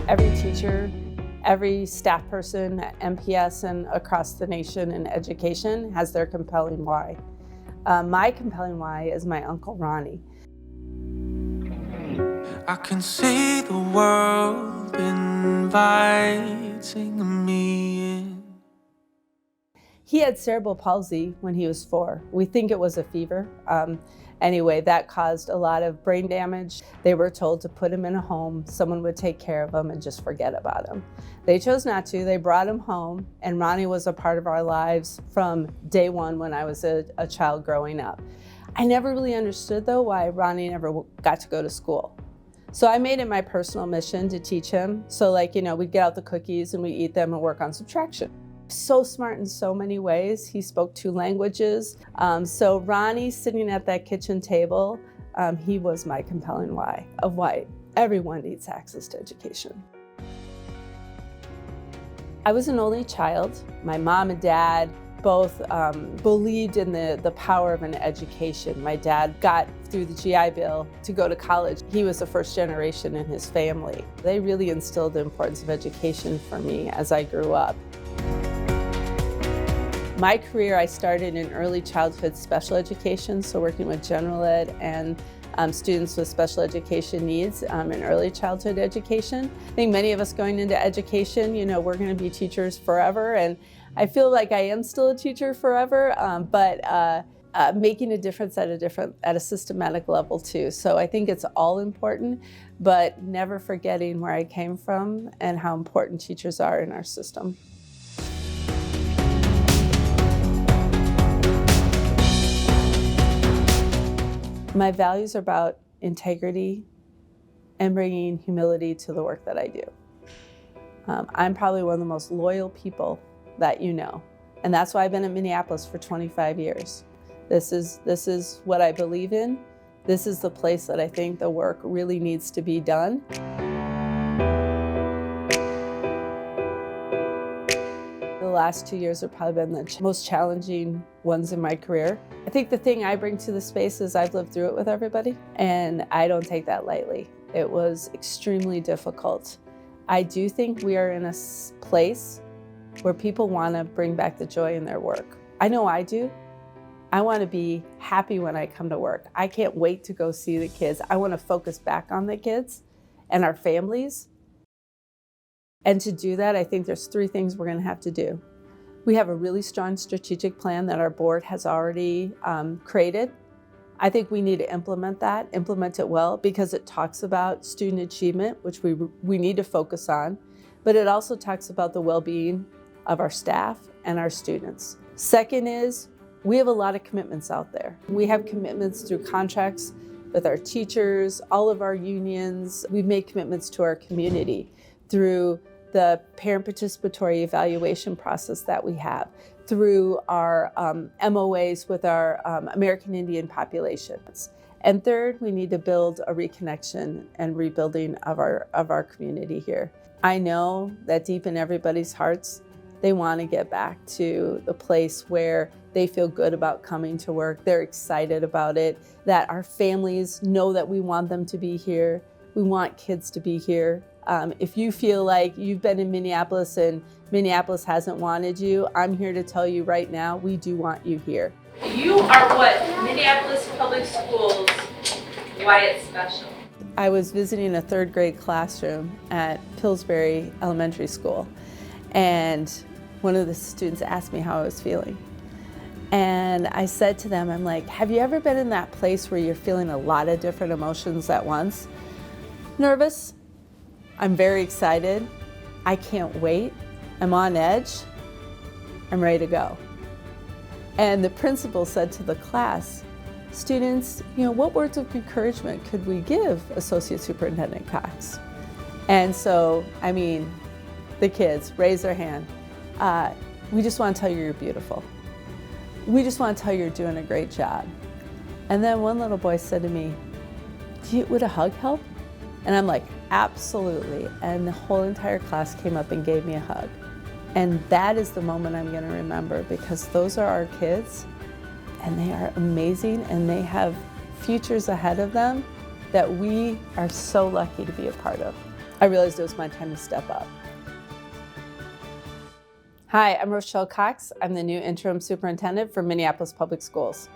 Every teacher, every staff person at MPS and across the nation in education has their compelling why. My compelling why is my Uncle Ronnie. I can see the world inviting me in. He had cerebral palsy when he was 4. We think it was a fever. Anyway, that caused a lot of brain damage. They were told to put him in a home, someone would take care of him and just forget about him. They chose not to. They brought him home, and Ronnie was a part of our lives from day one when I was a child growing up. I never really understood, though, why Ronnie never got to go to school. So I made it my personal mission to teach him. So we'd get out the cookies and we'd eat them and work on subtraction. So smart in so many ways. He spoke 2 languages. So Ronnie sitting at that kitchen table, he was my compelling why of why everyone needs access to education. I was an only child. My mom and dad both believed in the power of an education. My dad got through the GI Bill to go to college. He was the first generation in his family. They really instilled the importance of education for me as I grew up. My career, I started in early childhood special education, so working with general ed and students with special education needs in early childhood education. I think many of us going into education, we're going to be teachers forever, and I feel like I am still a teacher forever, but making a difference at a systematic level too. So I think it's all important, but never forgetting where I came from and how important teachers are in our system. My values are about integrity and bringing humility to the work that I do. I'm probably one of the most loyal people that you know, and that's why I've been in Minneapolis for 25 years. This is what I believe in. This is the place that I think the work really needs to be done. The last 2 years have probably been the most challenging ones in my career. I think the thing I bring to the space is I've lived through it with everybody, and I don't take that lightly. It was extremely difficult. I do think we are in a place where people want to bring back the joy in their work. I know I do. I want to be happy when I come to work. I can't wait to go see the kids. I want to focus back on the kids and our families. And to do that, I think there's 3 things we're going to have to do. We have a really strong strategic plan that our board has already created. I think we need to implement it well, because it talks about student achievement, which we need to focus on, but it also talks about the well-being of our staff and our students. Second is, we have a lot of commitments out there. We have commitments through contracts with our teachers, all of our unions. We've made commitments to our community through the parent participatory evaluation process that we have, through our MOAs with our American Indian populations. And third, we need to build a reconnection and rebuilding of our community here. I know that deep in everybody's hearts, they want to get back to the place where they feel good about coming to work. They're excited about it, that our families know that we want them to be here. We want kids to be here. If you feel like you've been in Minneapolis and Minneapolis hasn't wanted you, I'm here to tell you right now, we do want you here. You are what Minneapolis Public Schools, why it's special. I was visiting a 3rd grade classroom at Pillsbury Elementary School, and one of the students asked me how I was feeling. And I said to them, I'm like, have you ever been in that place where you're feeling a lot of different emotions at once? Nervous. I'm very excited. I can't wait. I'm on edge. I'm ready to go. And the principal said to the class, students, what words of encouragement could we give Associate Superintendent Cox? And so, the kids raised their hand. We just want to tell you you're beautiful. We just want to tell you you're doing a great job. And then one little boy said to me, would a hug help? And I'm like, absolutely. And the whole entire class came up and gave me a hug. And that is the moment I'm going to remember, because those are our kids, and they are amazing, and they have futures ahead of them that we are so lucky to be a part of. I realized it was my time to step up. Hi, I'm Rochelle Cox. I'm the new interim superintendent for Minneapolis Public Schools.